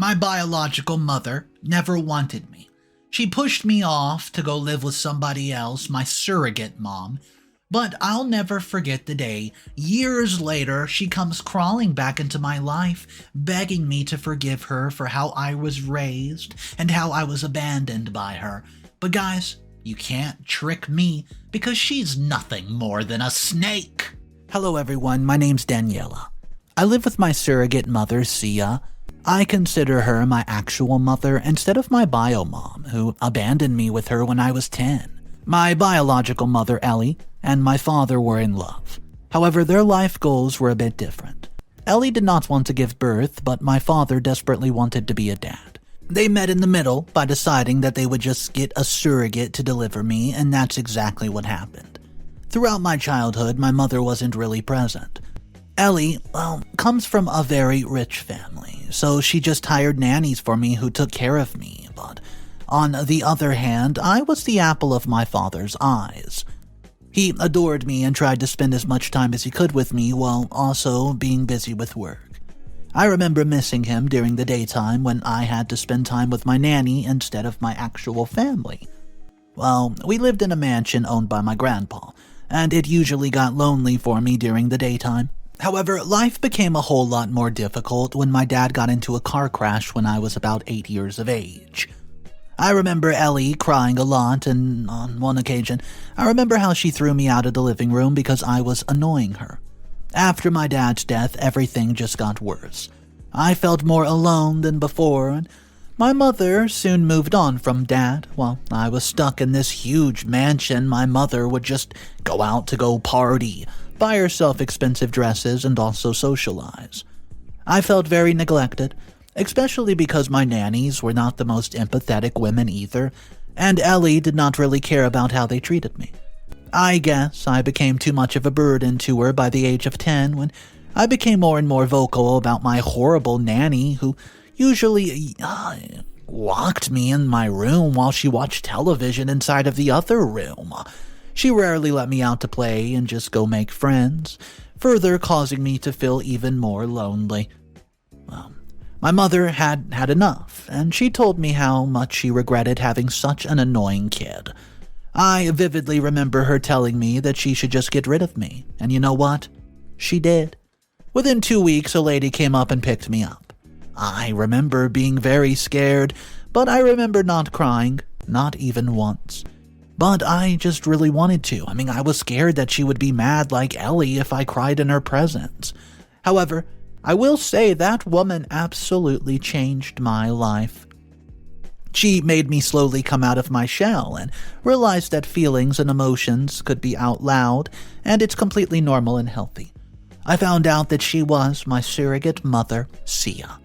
My biological mother never wanted me. She pushed me off to go live with somebody else, my surrogate mom. But I'll never forget the day, years later, she comes crawling back into my life, begging me to forgive her for how I was raised and how I was abandoned by her. But guys, you can't trick me because she's nothing more than a snake. Hello everyone, my name's Daniela. I live with my surrogate mother, Sia. I consider her my actual mother instead of my bio mom, who abandoned me with her when I was 10. My biological mother, Ellie, and my father were in love. However, their life goals were a bit different. Ellie did not want to give birth, but my father desperately wanted to be a dad. They met in the middle by deciding that they would just get a surrogate to deliver me, and that's exactly what happened. Throughout my childhood, my mother wasn't really present. Ellie, comes from a very rich family, so she just hired nannies for me who took care of me, but on the other hand, I was the apple of my father's eyes. He adored me and tried to spend as much time as he could with me while also being busy with work. I remember missing him during the daytime when I had to spend time with my nanny instead of my actual family. Well, we lived in a mansion owned by my grandpa, and it usually got lonely for me during the daytime. However, life became a whole lot more difficult when my dad got into a car crash when I was about 8 years of age. I remember Ellie crying a lot, and on one occasion, I remember how she threw me out of the living room because I was annoying her. After my dad's death, everything just got worse. I felt more alone than before, and my mother soon moved on from Dad. While I was stuck in this huge mansion, my mother would just go out to go party, buy herself expensive dresses, and also socialize. I felt very neglected, especially because my nannies were not the most empathetic women either, and Ellie did not really care about how they treated me. I guess I became too much of a burden to her by the age of 10 when I became more and more vocal about my horrible nanny who usually locked me in my room while she watched television inside of the other room. She rarely let me out to play and just go make friends, further causing me to feel even more lonely. My mother had enough, and she told me how much she regretted having such an annoying kid. I vividly remember her telling me that she should just get rid of me, and you know what? She did. Within 2 weeks, a lady came up and picked me up. I remember being very scared, but I remember not crying, not even once. But I just really wanted to. I was scared that she would be mad like Ellie if I cried in her presence. However, I will say that woman absolutely changed my life. She made me slowly come out of my shell and realize that feelings and emotions could be out loud, and it's completely normal and healthy. I found out that she was my surrogate mother, Sia.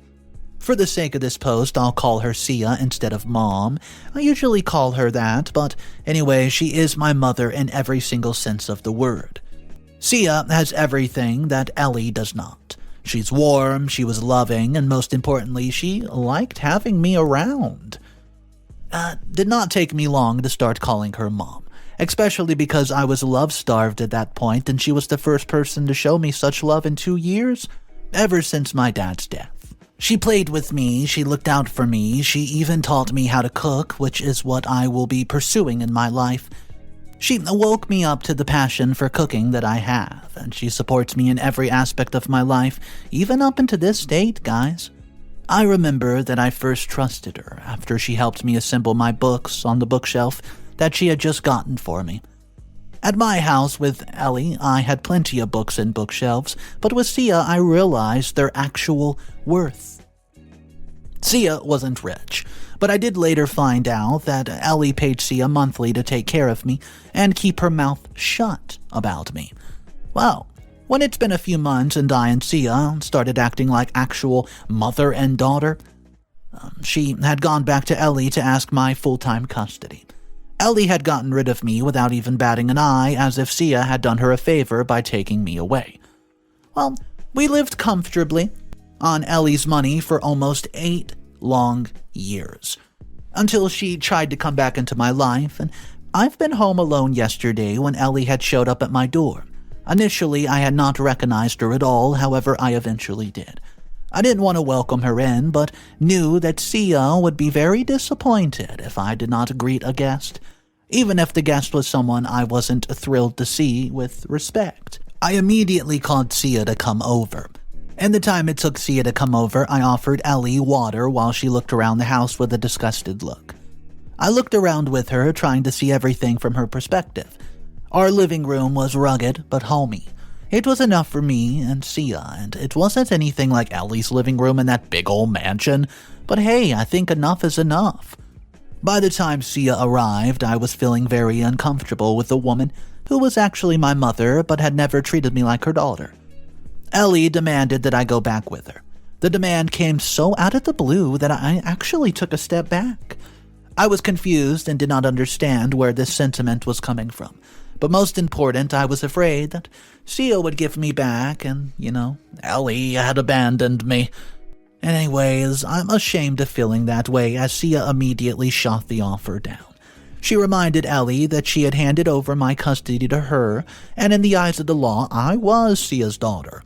For the sake of this post, I'll call her Sia instead of Mom. I usually call her that, but anyway, she is my mother in every single sense of the word. Sia has everything that Ellie does not. She's warm, she was loving, and most importantly, she liked having me around. Did not take me long to start calling her Mom, especially because I was love-starved at that point, and she was the first person to show me such love in 2 years, ever since my dad's death. She played with me, she looked out for me, she even taught me how to cook, which is what I will be pursuing in my life. She woke me up to the passion for cooking that I have, and she supports me in every aspect of my life, even up into this date, guys. I remember that I first trusted her after she helped me assemble my books on the bookshelf that she had just gotten for me. At my house with Ellie, I had plenty of books and bookshelves, but with Sia, I realized their actual worth. Sia wasn't rich, but I did later find out that Ellie paid Sia monthly to take care of me and keep her mouth shut about me. Well, when it's been a few months and I and Sia started acting like actual mother and daughter, she had gone back to Ellie to ask my full-time custody. Ellie had gotten rid of me without even batting an eye, as if Sia had done her a favor by taking me away. Well, we lived comfortably on Ellie's money for almost 8 long years, until she tried to come back into my life, and I've been home alone yesterday when Ellie had showed up at my door. Initially, I had not recognized her at all, however, I eventually did. I didn't want to welcome her in, but knew that Sia would be very disappointed if I did not greet a guest, even if the guest was someone I wasn't thrilled to see with respect. I immediately called Sia to come over. In the time it took Sia to come over, I offered Ellie water while she looked around the house with a disgusted look. I looked around with her, trying to see everything from her perspective. Our living room was rugged but homey. It was enough for me and Sia, and it wasn't anything like Ellie's living room in that big old mansion, but hey, I think enough is enough. By the time Sia arrived, I was feeling very uncomfortable with a woman who was actually my mother but had never treated me like her daughter. Ellie demanded that I go back with her. The demand came so out of the blue that I actually took a step back. I was confused and did not understand where this sentiment was coming from. But most important, I was afraid that Sia would give me back and, Ellie had abandoned me. Anyways, I'm ashamed of feeling that way as Sia immediately shot the offer down. She reminded Ellie that she had handed over my custody to her, and in the eyes of the law, I was Sia's daughter.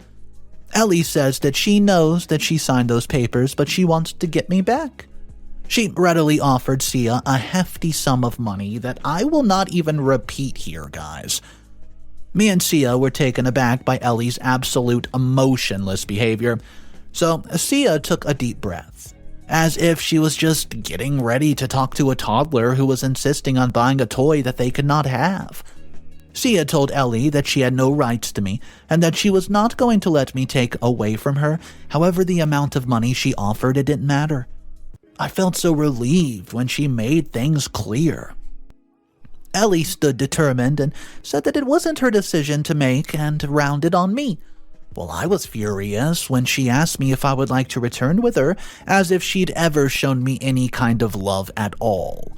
Ellie says that she knows that she signed those papers, but she wants to get me back. She readily offered Sia a hefty sum of money that I will not even repeat here, guys. Me and Sia were taken aback by Ellie's absolute emotionless behavior, so Sia took a deep breath, as if she was just getting ready to talk to a toddler who was insisting on buying a toy that they could not have. Sia told Ellie that she had no rights to me and that she was not going to let me take away from her. However, the amount of money she offered, it didn't matter. I felt so relieved when she made things clear. Ellie stood determined and said that it wasn't her decision to make and rounded on me. Well, I was furious when she asked me if I would like to return with her, as if she'd ever shown me any kind of love at all.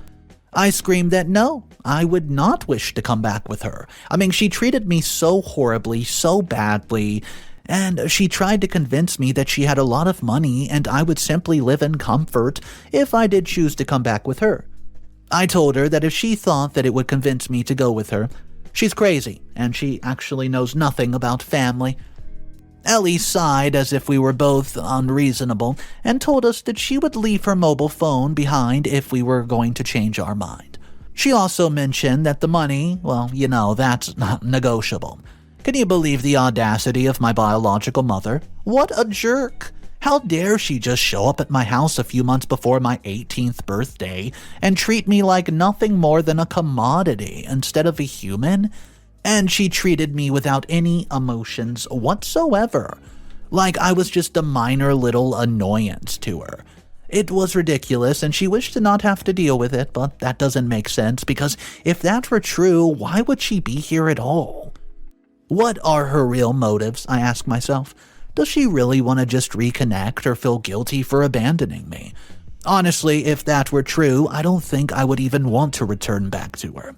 I screamed that no, I would not wish to come back with her. She treated me so horribly, so badly, and she tried to convince me that she had a lot of money and I would simply live in comfort if I did choose to come back with her. I told her that if she thought that it would convince me to go with her, she's crazy and she actually knows nothing about family. Ellie sighed as if we were both unreasonable and told us that she would leave her mobile phone behind if we were going to change our mind. She also mentioned that the money, that's not negotiable. Can you believe the audacity of my biological mother? What a jerk! How dare she just show up at my house a few months before my 18th birthday and treat me like nothing more than a commodity instead of a human? And she treated me without any emotions whatsoever, like I was just a minor little annoyance to her. It was ridiculous, and she wished to not have to deal with it, but that doesn't make sense, because if that were true, why would she be here at all? What are her real motives, I ask myself. Does she really want to just reconnect or feel guilty for abandoning me? Honestly, if that were true, I don't think I would even want to return back to her.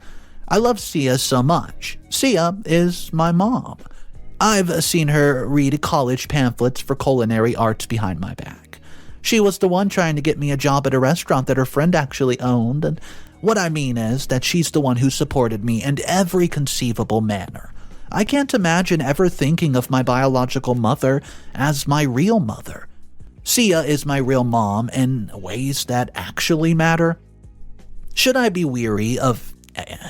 I love Sia so much. Sia is my mom. I've seen her read college pamphlets for culinary arts behind my back. She was the one trying to get me a job at a restaurant that her friend actually owned, and what I mean is that she's the one who supported me in every conceivable manner. I can't imagine ever thinking of my biological mother as my real mother. Sia is my real mom in ways that actually matter. Should I be weary of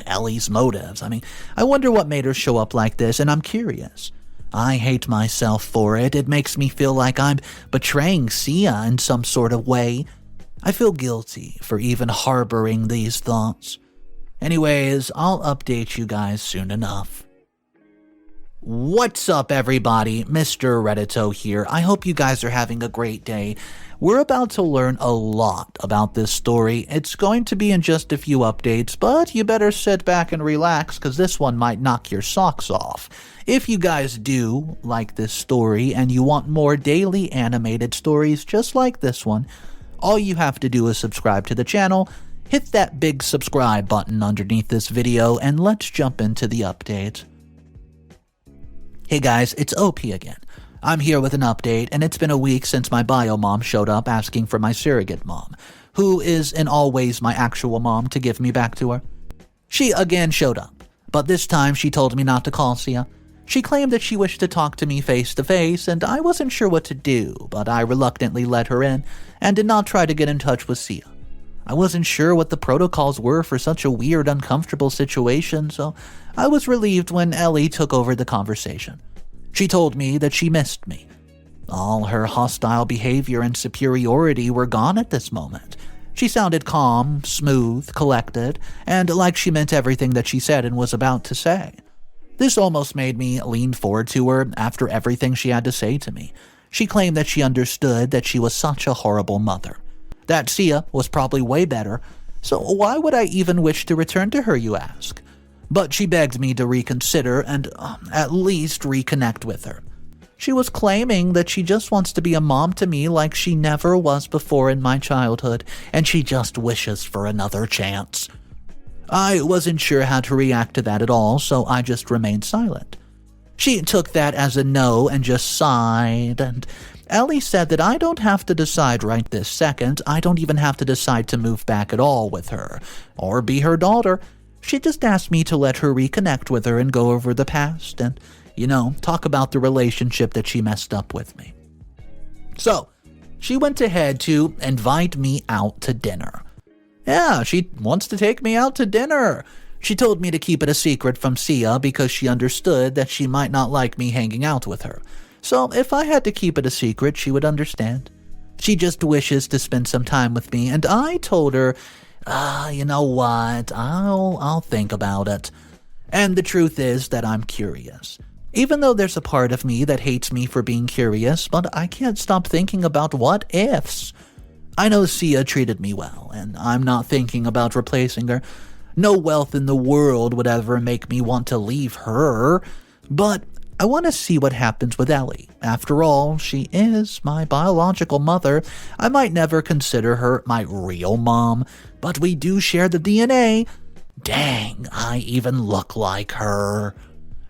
Ellie's motives? I wonder what made her show up like this, and I'm curious. I hate myself for it. It makes me feel like I'm betraying Sia in some sort of way. I feel guilty for even harboring these thoughts. Anyways, I'll update you guys soon enough. What's up, everybody? Mr. Reddito here. I hope you guys are having a great day. We're about to learn a lot about this story. It's going to be in just a few updates, but you better sit back and relax because this one might knock your socks off. If you guys do like this story and you want more daily animated stories just like this one, all you have to do is subscribe to the channel, hit that big subscribe button underneath this video, and let's jump into the update. Hey guys, it's OP again. I'm here with an update, and it's been a week since my bio mom showed up asking for my surrogate mom, who is in all ways my actual mom, to give me back to her. She again showed up, but this time she told me not to call Sia. She claimed that she wished to talk to me face to face, and I wasn't sure what to do, but I reluctantly let her in and did not try to get in touch with Sia. I wasn't sure what the protocols were for such a weird, uncomfortable situation, so I was relieved when Ellie took over the conversation. She told me that she missed me. All her hostile behavior and superiority were gone at this moment. She sounded calm, smooth, collected, and like she meant everything that she said and was about to say. This almost made me lean forward to her after everything she had to say to me. She claimed that she understood that she was such a horrible mother, that Sia was probably way better, so why would I even wish to return to her, you ask? But she begged me to reconsider and at least reconnect with her. She was claiming that she just wants to be a mom to me like she never was before in my childhood, and she just wishes for another chance. I wasn't sure how to react to that at all, so I just remained silent. She took that as a no and just sighed, and Ellie said that I don't have to decide right this second. I don't even have to decide to move back at all with her, or be her daughter. She just asked me to let her reconnect with her and go over the past and, talk about the relationship that she messed up with me. So, she went ahead to invite me out to dinner. Yeah, she wants to take me out to dinner. She told me to keep it a secret from Sia because she understood that she might not like me hanging out with her. So if I had to keep it a secret, she would understand. She just wishes to spend some time with me, and I told her, you know what, I'll think about it. And the truth is that I'm curious. Even though there's a part of me that hates me for being curious, but I can't stop thinking about what ifs. I know Sia treated me well, and I'm not thinking about replacing her. No wealth in the world would ever make me want to leave her, but I want to see what happens with Ellie. After all, she is my biological mother. I might never consider her my real mom, but we do share the DNA. Dang, I even look like her.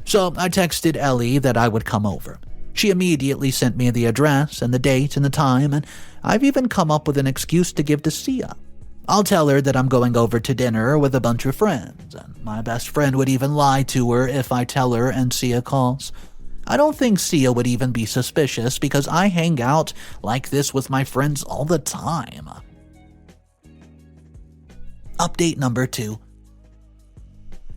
So I texted Ellie that I would come over. She immediately sent me the address and the date and the time, and I've even come up with an excuse to give to Sia. I'll tell her that I'm going over to dinner with a bunch of friends, and my best friend would even lie to her if I tell her and Sia calls. I don't think Sia would even be suspicious because I hang out like this with my friends all the time. Update number 2.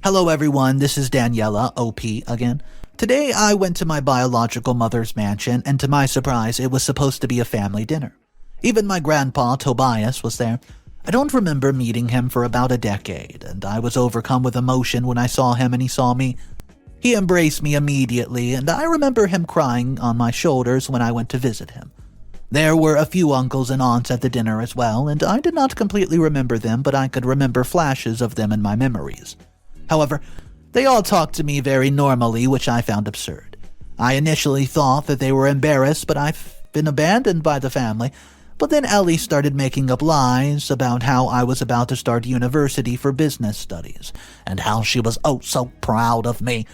Hello everyone, this is Daniela, OP again. Today I went to my biological mother's mansion, and to my surprise, it was supposed to be a family dinner. Even my grandpa, Tobias, was there. I don't remember meeting him for about a decade, and I was overcome with emotion when I saw him and he saw me. He embraced me immediately, and I remember him crying on my shoulders when I went to visit him. There were a few uncles and aunts at the dinner as well, and I did not completely remember them, but I could remember flashes of them in my memories. However, they all talked to me very normally, which I found absurd. I initially thought that they were embarrassed, but I've been abandoned by the family. But then Ellie started making up lies about how I was about to start university for business studies, and how she was oh so proud of me.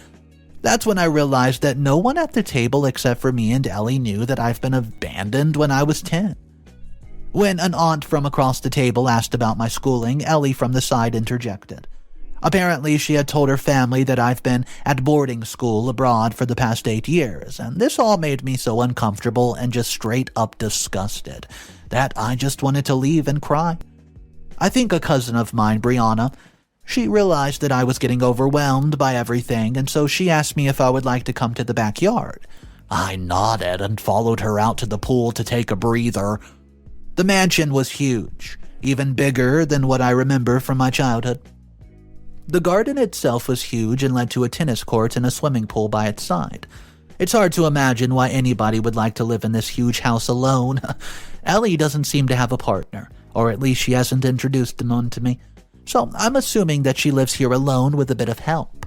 That's when I realized that no one at the table except for me and Ellie knew that I've been abandoned when I was 10. When an aunt from across the table asked about my schooling, Ellie from the side interjected. Apparently, she had told her family that I've been at boarding school abroad for the past 8 years, and this all made me so uncomfortable and just straight up disgusted that I just wanted to leave and cry. I think a cousin of mine, Brianna, she realized that I was getting overwhelmed by everything, and so she asked me if I would like to come to the backyard. I nodded and followed her out to the pool to take a breather. The mansion was huge, even bigger than what I remember from my childhood. The garden itself was huge and led to a tennis court and a swimming pool by its side. It's hard to imagine why anybody would like to live in this huge house alone. Ellie doesn't seem to have a partner, or at least she hasn't introduced one to me. So I'm assuming that she lives here alone with a bit of help.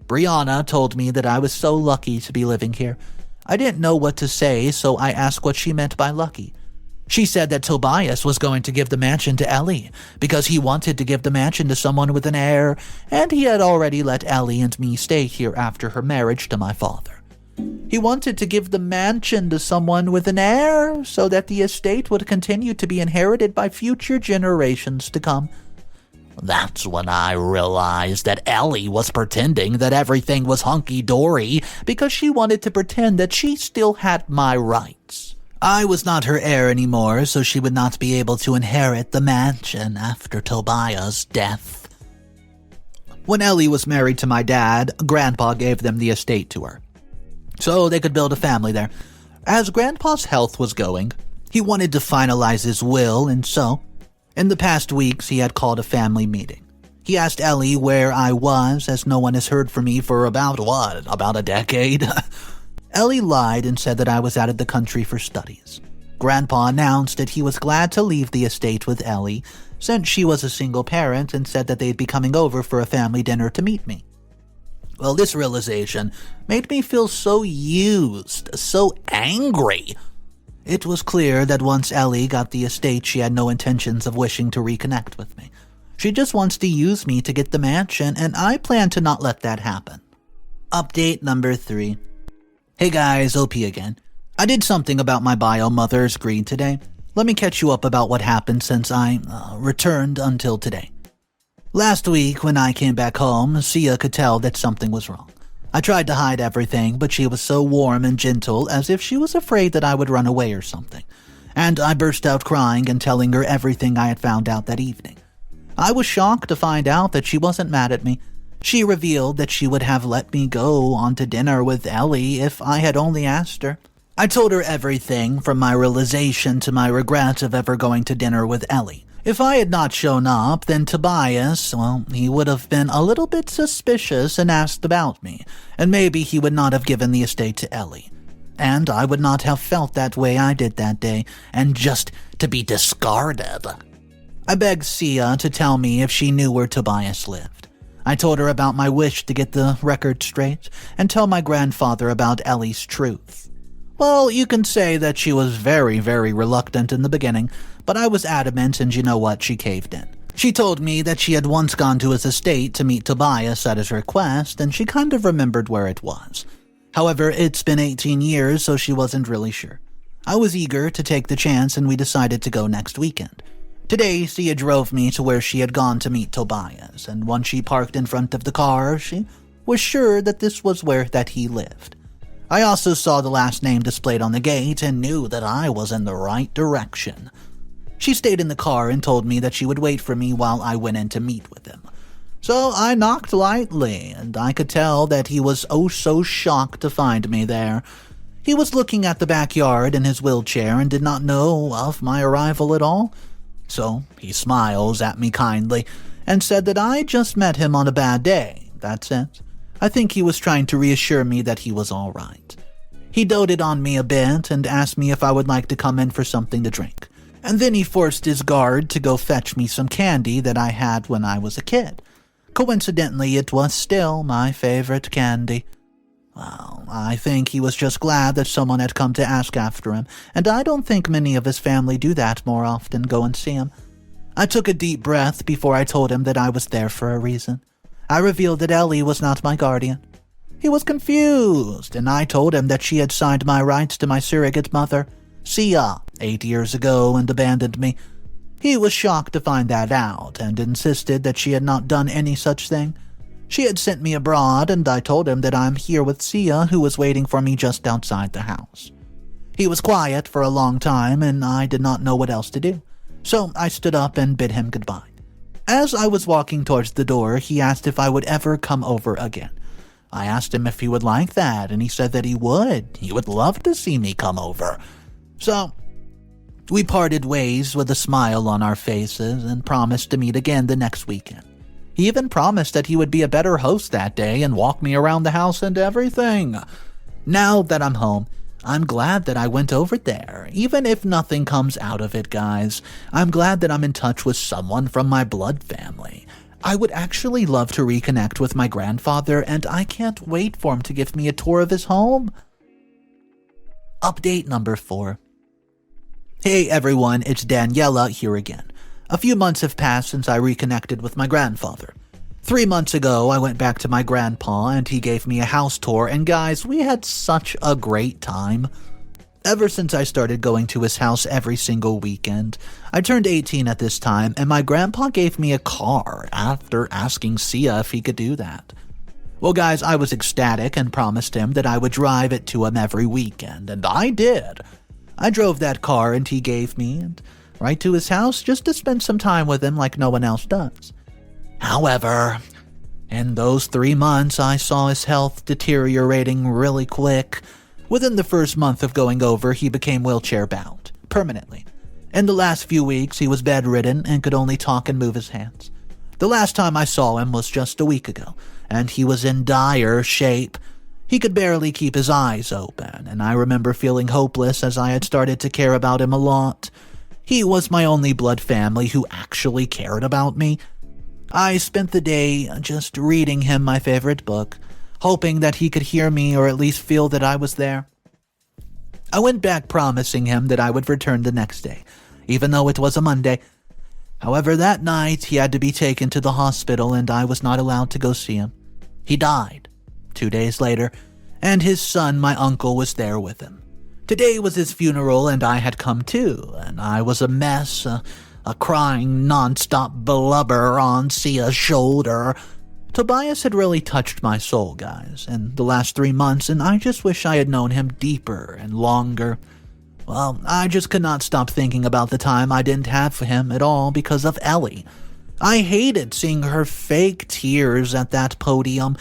Brianna told me that I was so lucky to be living here. I didn't know what to say, so I asked what she meant by lucky. She said that Tobias was going to give the mansion to Ellie because he wanted to give the mansion to someone with an heir, and he had already let Ellie and me stay here after her marriage to my father. He wanted to give the mansion to someone with an heir so that the estate would continue to be inherited by future generations to come. That's when I realized that Ellie was pretending that everything was hunky-dory because she wanted to pretend that she still had my rights. I was not her heir anymore, so she would not be able to inherit the mansion after Tobias' death. When Ellie was married to my dad, Grandpa gave them the estate to her, so they could build a family there. As Grandpa's health was going, he wanted to finalize his will, and so, in the past weeks, he had called a family meeting. He asked Ellie where I was, as no one has heard from me for about a decade? Ellie lied and said that I was out of the country for studies. Grandpa announced that he was glad to leave the estate with Ellie, since she was a single parent, and said that they'd be coming over for a family dinner to meet me. Well, this realization made me feel so used, so angry. It was clear that once Ellie got the estate, she had no intentions of wishing to reconnect with me. She just wants to use me to get the mansion, and I plan to not let that happen. Update number 3. Hey guys, OP again. I did something about my bio mother's greed today. Let me catch you up about what happened since I returned until today. Last week, when I came back home, Sia could tell that something was wrong. I tried to hide everything, but she was so warm and gentle, as if she was afraid that I would run away or something. And I burst out crying and telling her everything I had found out that evening. I was shocked to find out that she wasn't mad at me. She revealed that she would have let me go on to dinner with Ellie if I had only asked her. I told her everything, from my realization to my regret of ever going to dinner with Ellie. If I had not shown up, then Tobias, he would have been a little bit suspicious and asked about me, and maybe he would not have given the estate to Ellie. And I would not have felt that way I did that day, and just to be discarded. I begged Sia to tell me if she knew where Tobias lived. I told her about my wish to get the record straight, and tell my grandfather about Ellie's truth. Well, you can say that she was very, very reluctant in the beginning, but I was adamant, and you know what, she caved in. She told me that she had once gone to his estate to meet Tobias at his request, and she kind of remembered where it was. However, it's been 18 years, so she wasn't really sure. I was eager to take the chance, and we decided to go next weekend. Today, Sia drove me to where she had gone to meet Tobias, and once she parked in front of the car, she was sure that this was where that he lived. I also saw the last name displayed on the gate and knew that I was in the right direction. She stayed in the car and told me that she would wait for me while I went in to meet with him. So I knocked lightly, and I could tell that he was oh so shocked to find me there. He was looking at the backyard in his wheelchair and did not know of my arrival at all. So he smiles at me kindly and said that I just met him on a bad day. That's it. I think he was trying to reassure me that he was all right. He doted on me a bit and asked me if I would like to come in for something to drink. And then he forced his guard to go fetch me some candy that I had when I was a kid. Coincidentally, it was still my favorite candy. Well, I think he was just glad that someone had come to ask after him, and I don't think many of his family do that more often, go and see him. I took a deep breath before I told him that I was there for a reason. I revealed that Ellie was not my guardian. He was confused, and I told him that she had signed my rights to my surrogate mother, Sia, 8 years ago, and abandoned me. He was shocked to find that out, and insisted that she had not done any such thing. She had sent me abroad, and I told him that I'm here with Sia, who was waiting for me just outside the house. He was quiet for a long time, and I did not know what else to do, so I stood up and bid him goodbye. As I was walking towards the door, he asked if I would ever come over again. I asked him if he would like that, and he said that he would. He would love to see me come over. So, we parted ways with a smile on our faces and promised to meet again the next weekend. He even promised that he would be a better host that day and walk me around the house and everything. Now that I'm home, I'm glad that I went over there, even if nothing comes out of it, guys. I'm glad that I'm in touch with someone from my blood family. I would actually love to reconnect with my grandfather, and I can't wait for him to give me a tour of his home. Update number 4. Hey everyone, it's Daniela here again. A few months have passed since I reconnected with my grandfather. 3 months ago, I went back to my grandpa and he gave me a house tour, and guys, we had such a great time. Ever since I started going to his house every single weekend, I turned 18 at this time, and my grandpa gave me a car after asking Sia if he could do that. Well, guys, I was ecstatic and promised him that I would drive it to him every weekend, and I did. I drove that car and he gave me, and right to his house just to spend some time with him like no one else does. However, in those 3 months, I saw his health deteriorating really quick. Within the first month of going over, he became wheelchair-bound, permanently. In the last few weeks, he was bedridden and could only talk and move his hands. The last time I saw him was just a week ago, and he was in dire shape. He could barely keep his eyes open, and I remember feeling hopeless as I had started to care about him a lot. He was my only blood family who actually cared about me. I spent the day just reading him my favorite book, hoping that he could hear me or at least feel that I was there. I went back promising him that I would return the next day, even though it was a Monday. However, that night he had to be taken to the hospital and I was not allowed to go see him. He died 2 days later, and his son, my uncle, was there with him. Today was his funeral and I had come too, and I was a mess, a crying non-stop blubber on Sia's shoulder. Tobias had really touched my soul, guys, in the last 3 months, and I just wish I had known him deeper and longer. Well, I just could not stop thinking about the time I didn't have for him at all because of Ellie. I hated seeing her fake tears at that podium.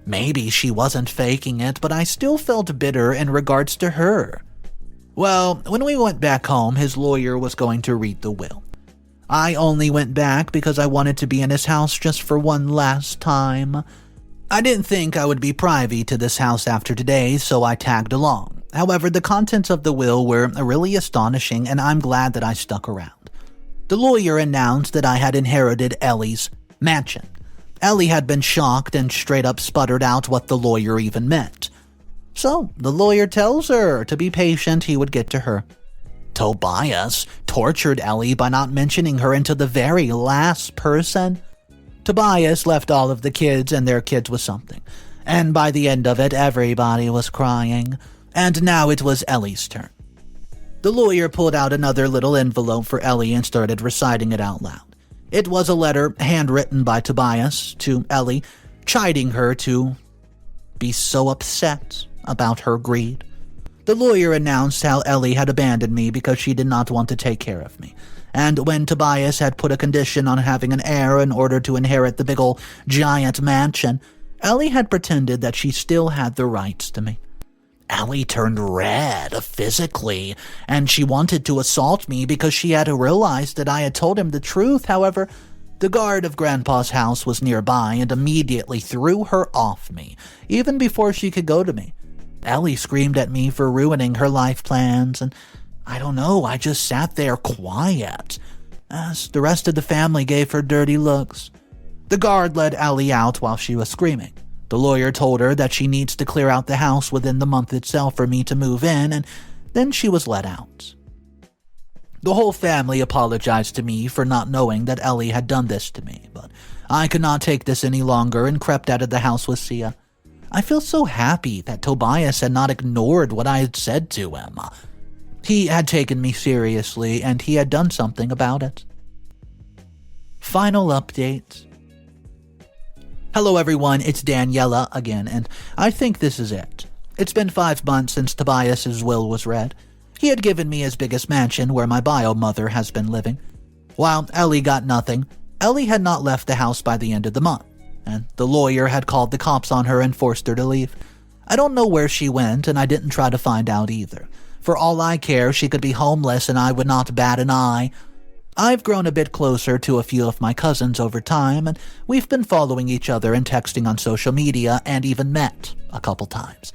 Maybe she wasn't faking it, but I still felt bitter in regards to her. Well, when we went back home, his lawyer was going to read the will. I only went back because I wanted to be in his house just for one last time. I didn't think I would be privy to this house after today, so I tagged along. However, the contents of the will were really astonishing, and I'm glad that I stuck around. The lawyer announced that I had inherited Ellie's mansion. Ellie had been shocked and straight up sputtered out what the lawyer even meant. So, the lawyer tells her to be patient, he would get to her. Tobias tortured Ellie by not mentioning her until the very last person. Tobias left all of the kids and their kids with something, and by the end of it, everybody was crying, and now it was Ellie's turn. The lawyer pulled out another little envelope for Ellie and started reciting it out loud. It was a letter handwritten by Tobias to Ellie, chiding her to be so upset about her greed. The lawyer announced how Ellie had abandoned me because she did not want to take care of me, and when Tobias had put a condition on having an heir in order to inherit the big ol' giant mansion, Ellie had pretended that she still had the rights to me. Ellie turned red physically, and she wanted to assault me because she had realized that I had told him the truth. However, the guard of Grandpa's house was nearby and immediately threw her off me, even before she could go to me. Ellie screamed at me for ruining her life plans, and I don't know, I just sat there quiet, as the rest of the family gave her dirty looks. The guard led Ellie out while she was screaming. The lawyer told her that she needs to clear out the house within the month itself for me to move in, and then she was let out. The whole family apologized to me for not knowing that Ellie had done this to me, but I could not take this any longer and crept out of the house with Sia. I feel so happy that Tobias had not ignored what I had said to him. He had taken me seriously, and he had done something about it. Final update. Hello everyone, it's Daniela again, and I think this is it. It's been 5 months since Tobias's will was read. He had given me his biggest mansion where my bio mother has been living. While Ellie got nothing, Ellie had not left the house by the end of the month, and the lawyer had called the cops on her and forced her to leave. I don't know where she went, and I didn't try to find out either. For all I care, she could be homeless and I would not bat an eye. I've grown a bit closer to a few of my cousins over time, and we've been following each other and texting on social media and even met a couple times.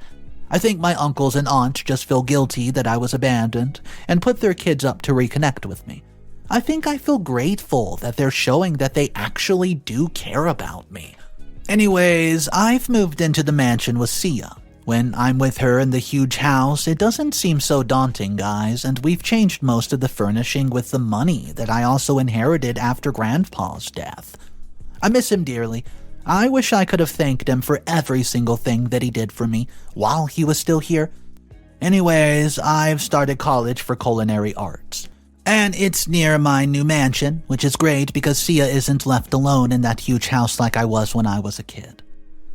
I think my uncles and aunts just feel guilty that I was abandoned and put their kids up to reconnect with me. I think I feel grateful that they're showing that they actually do care about me. Anyways, I've moved into the mansion with Sia. When I'm with her in the huge house, it doesn't seem so daunting, guys, and we've changed most of the furnishing with the money that I also inherited after Grandpa's death. I miss him dearly. I wish I could have thanked him for every single thing that he did for me while he was still here. Anyways, I've started college for culinary arts. And it's near my new mansion, which is great because Sia isn't left alone in that huge house like I was when I was a kid.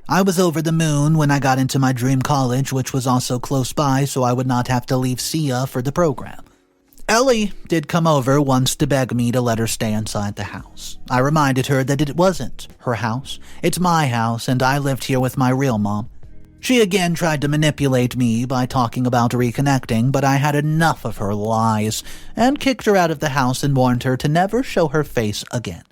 I was over the moon when I got into my dream college, which was also close by, so I would not have to leave Sia for the program. Ellie did come over once to beg me to let her stay inside the house. I reminded her that it wasn't her house. It's my house, and I lived here with my real mom. She again tried to manipulate me by talking about reconnecting, but I had enough of her lies and kicked her out of the house and warned her to never show her face again.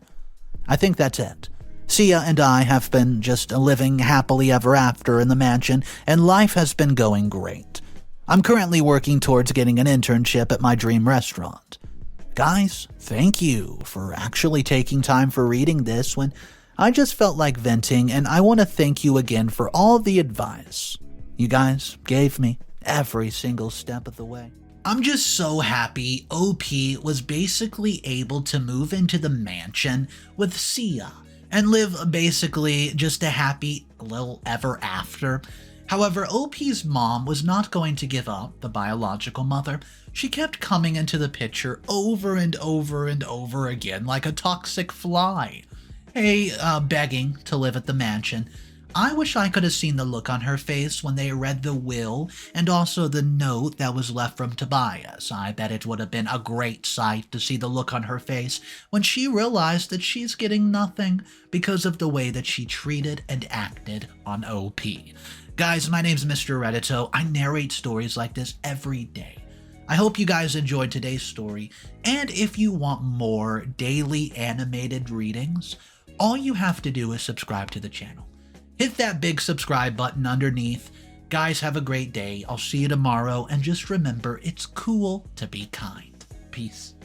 I think that's it. Sia and I have been just living happily ever after in the mansion, and life has been going great. I'm currently working towards getting an internship at my dream restaurant. Guys, thank you for actually taking time for reading this when I just felt like venting, and I want to thank you again for all the advice you guys gave me every single step of the way. I'm just so happy OP was basically able to move into the mansion with Sia and live basically just a happy little ever after. However, OP's mom was not going to give up, the biological mother. She kept coming into the picture over and over and over again like a toxic fly. Begging to live at the mansion. I wish I could have seen the look on her face when they read the will and also the note that was left from Tobias. I bet it would have been a great sight to see the look on her face when she realized that she's getting nothing because of the way that she treated and acted on OP. Guys, my name's Mr. Reddito. I narrate stories like this every day. I hope you guys enjoyed today's story, and if you want more daily animated readings, all you have to do is subscribe to the channel. Hit that big subscribe button underneath. Guys, have a great day. I'll see you tomorrow, and just remember, it's cool to be kind. Peace.